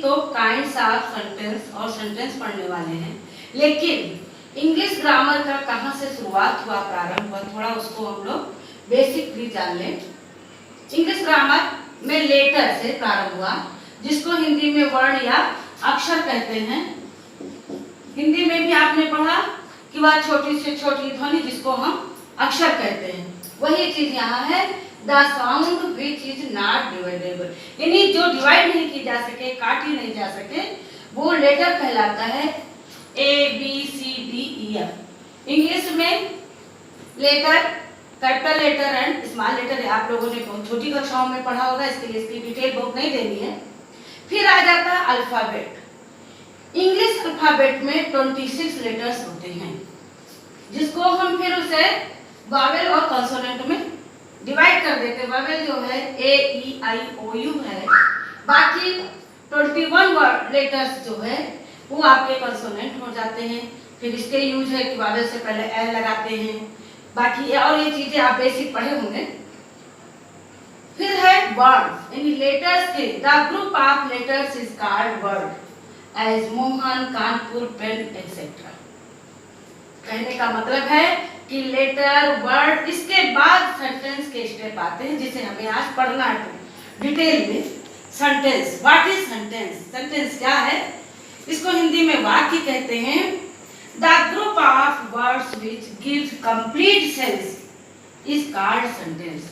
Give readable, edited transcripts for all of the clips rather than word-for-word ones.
तो kinds of sentence और sentence पढ़ने वाले हैं, लेकिन इंग्लिश ग्रामर का कहाँ से शुरुआत हुआ, प्रारंभ हुआ, थोड़ा उसको हम लोग बेसिक भी जान लें। इंग्लिश ग्रामर में लेटर से प्रारंभ हुआ, जिसको हिंदी में वर्ण या अक्षर कहते हैं। हिंदी में भी आपने पढ़ा कि वह छोटी से छोटी ध्वनि जिसको हम अक्षर कहते हैं, वही चीज यहाँ है, the sound which is not dividable, यानी जो डिवाइड नहीं की जा सके, काटी नहीं जा सके, वो लेटर कहलाता है। A B C D E F. English में letter, capital letter and small letter आप लोगों ने बहुत छोटी कक्षाओं में पढ़ा होगा, इसके लिए इसकी डिटेल बहुत नहीं देनी है। फिर आ जाता है अल्फाबेट। इंग्लिश अल्फाबेट में 26 लेटर्स होते हैं, जिसको हम फिर उसे वावेल और कंसोनेंट में डिवाइड कर देते हैं। वावेल जो है ए ई आई ओ यू है, बाकी 21 लेटर्स जो है वो आपके कंसोनेंट हो जाते हैं। फिर इसके यूज है कि वावेल से पहले एल लगाते हैं, बाकी और ये चीजें आप बेसिक पढ़े होंगे। फिर है वर्ड, यानी लेटर्स के the group of letters is called word, as Mohan, Kanpur, pen etcetera. कहने का मतलब है कि लेटर, वर्ड, इसके बाद सेंटेंस के स्टेप आते हैं, जिसे हमें आज पढ़ना है डिटेल में। Sentence, what is sentence? Sentence क्या है? इसको हिंदी में वाक्य कहते हैं। The group of words which gives complete sense is called sentence,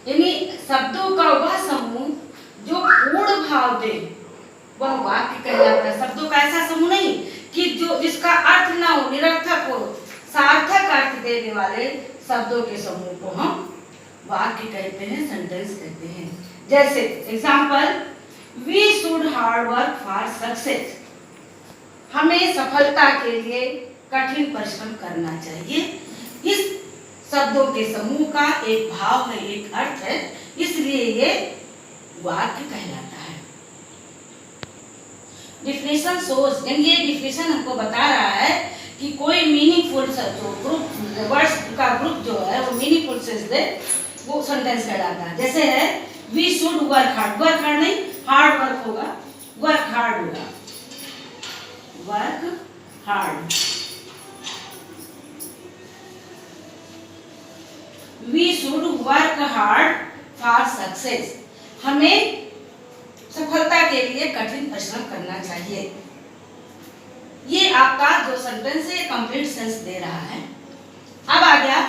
यानी शब्दों का वह समूह जो पूर्ण भाव दे, वह वाक्य कहलाता है। शब्दों का ऐसा समूह नहीं कि जो जिसका अर्थ ना हो, निरर्थक हो, सार्थक अर्थ देने वाले शब्दों के समूह को हम वाक्य कहते हैं, सेंटेंस कहते हैं। जैसे example, we should hard work for success, हमें सफलता के लिए कठिन परिश्रम करना चाहिए। इस शब्दों के समूह का एक भाव है, एक अर्थ है, इसलिए ये वाक्य कहलाता है। डिफिनेशन शोज, ये डिफिनेशन हमको बता रहा है कि कोई मीनिंगफुल जो ग्रुप वर्ड्स का ग्रुप जो है वो मीनिंगफुल सेंस दे, वो सेंटेंस कहलाता है। जैसे है we should work hard, work hard नहीं, हार्ड वर्क होगा, वर्क हार्ड होगा, work hard. We should work hard for success, हमें सफलता के लिए कठिन परिश्रम करना चाहिए। ये आपका जो सेंटेंस है कंप्लीट सेंस दे रहा है। अब आ गया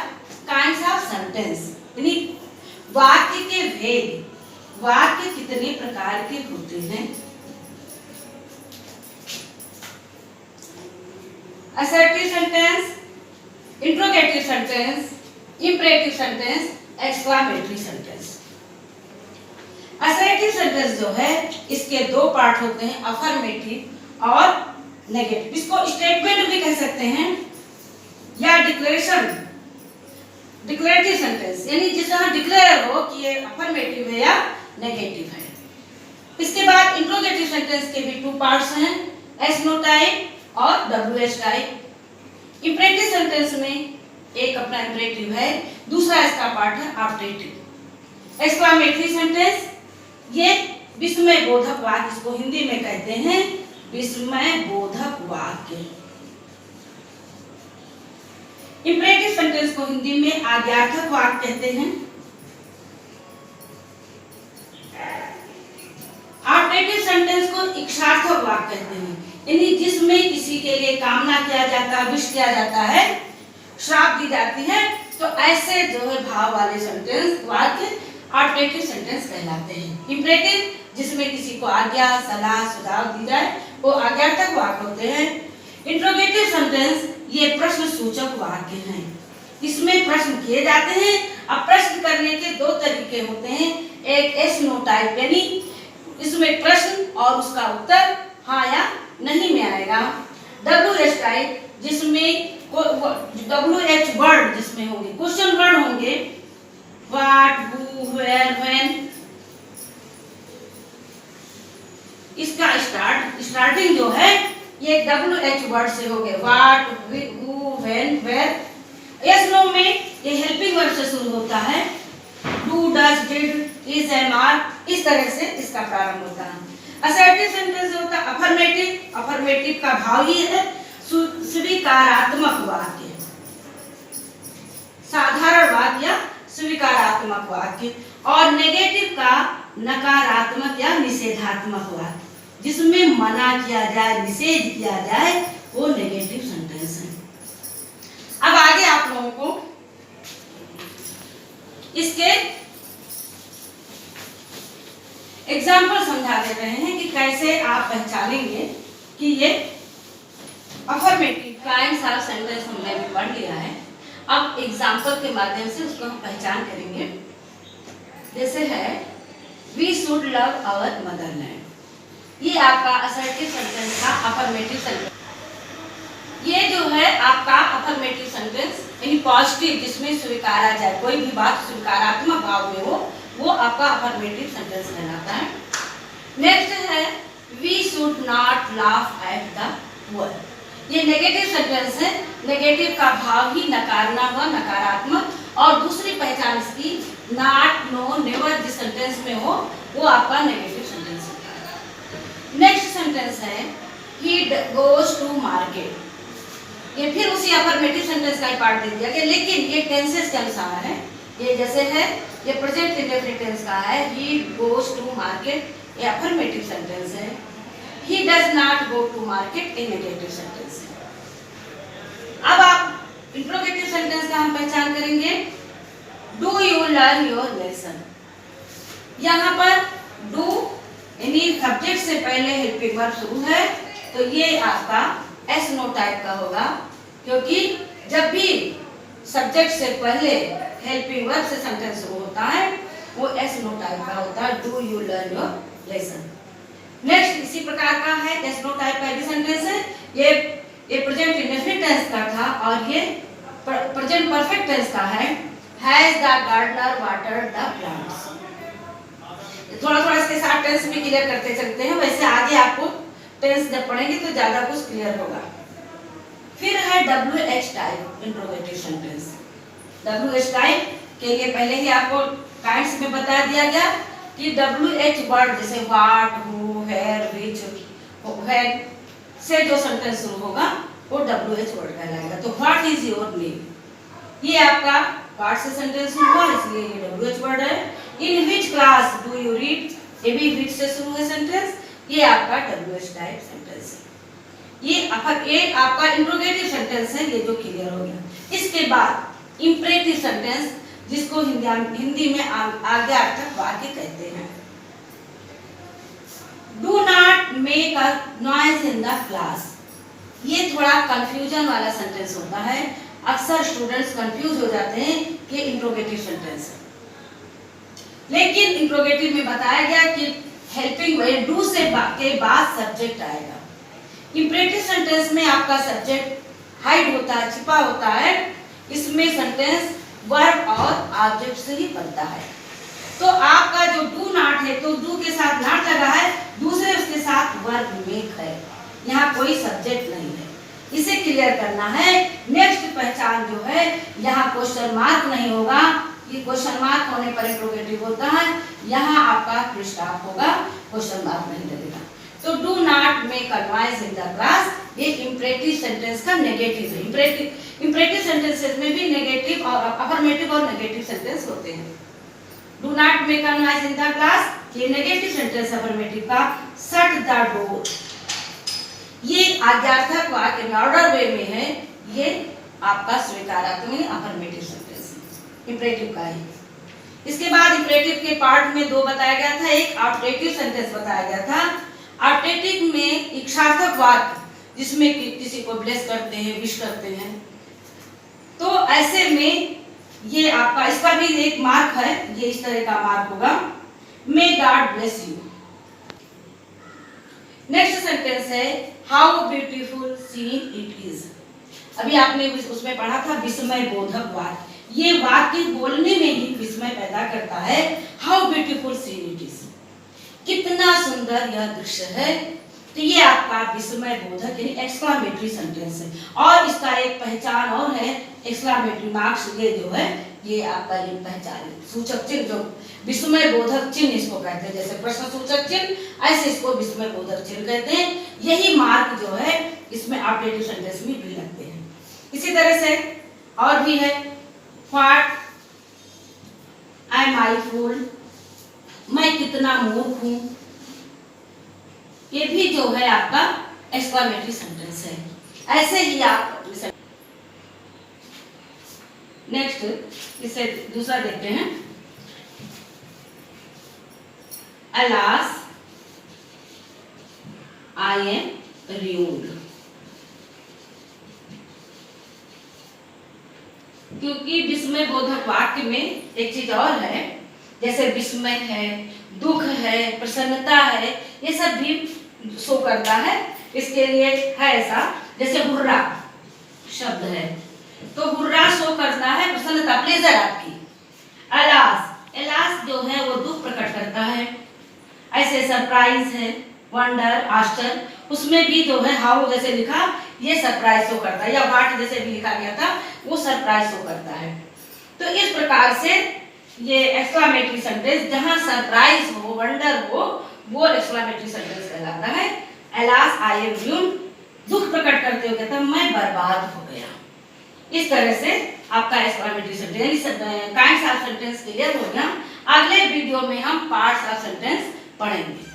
काइंड्स ऑफ सेंटेंस, यानी वाक्य के भेद। वाक्य कितने प्रकार के होते हैं? Assertive sentence, interrogative sentence, imperative sentence, exclamatory sentence. Assertive sentence जो है इसके दो पार्ट होते हैं, अफर्मेटिव और नेगेटिव। इसको स्टेटमेंट भी कह सकते हैं या डिक्लेरेशन। डिक्लेरेटिव सेंटेंस यानी जिसमें डिक्लेयर हो कि ये अफर्मेटिव है या नेगेटिव है। इसके बाद इंट्रोगेटिव सेंटेंस के भी 2 पार्ट्स हैं, एस नो टाइप और W S type. Imperative sentence में एक अपना इंपरेटिव है, दूसरा इसका पार्ट है ऑब्जेक्टिव। एक्सक्लेमेटरी सेंटेंस ये विस्मय बोधक वाक्य, इसको हिंदी में कहते हैं विस्मय बोधक वाक्य। इंपरेटिव सेंटेंस को हिंदी में आज्ञार्थक वाक्य कहते हैं। ऑब्जेक्टिव सेंटेंस को इच्छार्थक वाक्य कहते हैं, यानी जिसमें किसी के लिए कामना किया जाता है, विश किया जाता है, श्राप दी जाती है, तो ऐसे जो है भाव वाले सेंटेंस वाक्य ऑब्जेक्टिव सेंटेंस कहलाते हैं। इंपरेटिव जिसमें किसी को आज्ञा, सलाह, सुझाव दी जाए, वो आज्ञार्थक वाक्य होते हैं। इंट्रोगेटिव सेंटेंस ये प्रश्न सूचक वाक्य हैं, इसमें प्रश्न किए जाते हैं। अब प्रश्न करने के 2 तरीके होते हैं, एक एस नो टाइप, यानी इसमें प्रश्न और उसका उत्तर हाँ या नहीं में आएगा। डब्ल्यू एच टाइप जिसमें डब्ल्यू एच वर्ड जिसमें होंगे, क्वेश्चन वर्ड होंगे, व्हाट, हु, वेयर, व्हेन। इसका स्टार्टिंग जो है ये डब्ल्यू एच वर्ड से हो गए, what, who, when, where. Yes no में ये हेल्पिंग वर्ड से शुरू होता है, do, does, did, is, am, are, इस तरह से इसका प्रारंभ होता है। असर्टिव सेंटेंस होता है अफर्मेटिव, अफर्मेटिव का भाव ही है स्वीकारात्मक वाक्य, साधारण वाक्य या स्वीकारात्मक वाक्य, और नेगेटिव का नकारात्मक या निषेधात्मक वाक्य, जिसमें मना किया जाए, निषेध किया जाए, वो नेगेटिव सेंटेंस है। अब आगे आप लोगों को इसके एग्जाम्पल समझा दे रहे हैं कि कैसे आप पहचानेंगे कि ये अफर्मेटिव काइंड्स ऑफ सेंटेंस हमने भी पढ़ लिया है। अब एग्जाम्पल के माध्यम से उसको हम पहचान करेंगे। जैसे है we should love our motherland, ये आपका असर्टिव सेंटेंस का अफर्मेटिव सेंटेंस। ये जो है आपका अफर्मेटिव सेंटेंस यानी पॉजिटिव, जिसमें स्वीकारा जाए, कोई भी बात स्वीकारात्मक भाव में हो, वो आपका अफर्मेटिव सेंटेंस कहलाता है। नेक्स्ट है we should not laugh at the poor, ये नेगेटिव सेंटेंस है। नेगेटिव का भाव ही नकारना हुआ, नकारात्मक, और दूसरी पहचान इसकी नॉट, नो, नेवर जिस सेंटेंस में हो वो आपका नेगेटिव सेंटेंस है। नेक्स्ट सेंटेंस है ही गोज टू मार्केट, ये फिर उसी अफर्मेटिव सेंटेंस का ही पार्ट दे दिया गया, लेकिन ये टेंसेस के अनुसार है। ये जैसे है ये प्रेजेंट इंडेफिनिट टेंस का है, ही गोज टू मार्केट, ये अफर्मेटिव सेंटेंस है। He does not go to market, ये नेगेटिव सेंटेंस है। अब आप इंट्रोगेटिव सेंटेंस का हम पहचान करेंगे। Do you learn your lesson, यहाँ पर डू यानी सब्जेक्ट से पहले हेल्पिंग वर्ब शुरू है, तो ये आपका एस नो टाइप का होगा, क्योंकि जब भी सब्जेक्ट से पहले हेल्पिंग वर्ब से सेंटेंस शुरू होता है वो एस नो टाइप का होता है, do you learn your lesson. Next इसी प्रकार का है, एस नो टाइप का भी सेंटेंस है। ये प्रेजेंट इंडेफिनिट टेंस का था और ये प्रेजेंट परफेक्ट टेंस का है। Has the gardener watered the plants, थोड़ा थोड़ा इसके साथ टेंस भी क्लियर करते चलते हैं, वैसे आगे आपको टेंस जब पढ़ेंगे तो ज्यादा कुछ क्लियर होगा। फिर है WH type interrogative sentence. WH type के लिए पहले ही आपको काइंड्स में बता दिया गया कि WH वर्ड जैसे what, who, where, which, when से जो सेंटेंस शुरू होगा वो WH वर्ड कहलाएगा। तो व्हाट इज योर नेम, ये आपका व्हाट से सेंटेंस हुआ, इसलिए ये WH वर्ड है। In which class do you read, ये भी व्हिच से शुरू है सेंटेंस, ये आपका WH टाइप सेंटेंस है। ये आपका इंट्रोगेटिव सेंटेंस है, ये जो क्लियर हो गया। इसके बाद इंपरेटिव सेंटेंस, जिसको हिंदी में आज्ञार्थक वाक्य कहते हैं। Do not make a noise in the class, ये थोड़ा कंफ्यूजन वाला सेंटेंस होता है। अक्सर स्टूडेंट्स कंफ्यूज हो जाते हैं कि इंट्रोगेटिव सेंटेंस है, लेकिन इंट्रोगेटिव में बताया गया कि हेल्पिंग वर्ब डू से के बाद सब्जेक्ट आएगा। इंपरेटिव सेंटेंस में आपका सब्जेक्ट हाइड होता है, छिपा होता है, इसमें सेंटेंस वर्ब और ऑब्जेक्ट से ही बनता है। तो आपका जो डू नॉट है तो डू के साथ नॉट लगा है, दूसरे उसके साथ वर्ब मेक है, यहाँ कोई सब्जेक्ट नहीं है, इसे क्लियर करना है। नेक्स्ट पहचान जो है, यहाँ क्वेश्चन मार्क नहीं होगा, ये क्वेश्चन मार्क होने पर इंट्रोगेटिव होता है, यहाँ आपका फुल स्टॉप होगा, क्वेश्चन मार्क नहीं लगेगा। तो do not make a noise in the class, ये इंपरेटिव सेंटेंस का नेगेटिव है। इंपरेटिव सेंटेंसेस में भी नेगेटिव और अफर्मेटिव और नेगेटिव सेंटेंस होते हैं। Do not make a noise in the class, ये नेगेटिव सेंटेंस अफर्मेटिव का। शट द डोर, ये आज्ञार्थक वाक्य में ऑर्डर वे में है, ये आपका स्वीकारात्मक अफर्मेटिव सेंटेंस इंपरेटिव का है। इसके बाद इंपरेटिव के पार्ट में दो बताया गया था, एक ऑब्जेक्टिव सेंटेंस बताया गया था। ऑब्जेक्टिव में इच्छार्थक वाक्य जिसमें किसी को ब्लेस करते हैं, विश करते हैं, तो ऐसे में ये आपका इसका भी एक मार्क है, ये इस तरह का मार्क होगा, may God bless you. Next sentence है how beautiful scene it is, अभी आपने उसमें पढ़ा था विस्मय बोधक वाक्य, ये वाक्य बोलने में ही विस्मय पैदा करता है। How beautiful scene it is, कितना सुंदर यह दृश्य है, तो ये आपका विस्मय बोधक यानी एक्सक्लामेटरी सेंटेंस है। और इसका एक पहचान और है, एक्सक्लामेटरी मार्क्स, ये जो है ये आपका ये पहचान सूचक चिन्ह, जो विस्मय बोधक चिन्ह इसको कहते हैं, जैसे प्रश्न सूचक चिन्ह ऐसे इसको विस्मय बोधक चिन्ह कहते हैं। यही मार्क जो है इसमें ऑब्जेक्टिव सेंटेंस में भी लगते हैं। इसी तरह से और भी है, व्हाट एम आई फूल, मैं कितना मूर्ख हूं, ये भी जो है आपका एक्सक्लामेटरी सेंटेंस है। ऐसे ही आप नेक्स्ट इसे दूसरा देखते हैं, अलास आई एम ruined, क्योंकि विस्मय बोधक वाक्य में एक चीज और है, जैसे विस्मय है, दुख है, प्रसन्नता है, ये सब भी शो करता है। इसके लिए है ऐसा, जैसे हुर्रा शब्द है तो हुर्रा शो करता है प्रसन्नता, प्लेजर आपकी। अलास, एलास जो है वो दुख प्रकट करता है। ऐसे सरप्राइज है, वंडर आश्चर्य, उसमें भी जो है हाउ जैसे लिखा ये सरप्राइज शो करता है, या व्हाट जैसे भी लिखा गया था वो सरप्राइज शो करता है। तो इस प्रकार से ये एक्सक्लामेटरी सेंटेंस जहां सरप्राइज हो, वंडर हो, वो एक्सक्लामेटरी सेंटेंस कहलाता है। अलास आई एम ruined, दुख प्रकट करते हुए कहता है मैं बर्बाद हो गया। इस तरह से आपका exclamatory sentence kinds of sentence clear हो गया। अगले वीडियो में हम पार्ट्स ऑफ सेंटेंस पढ़ेंगे।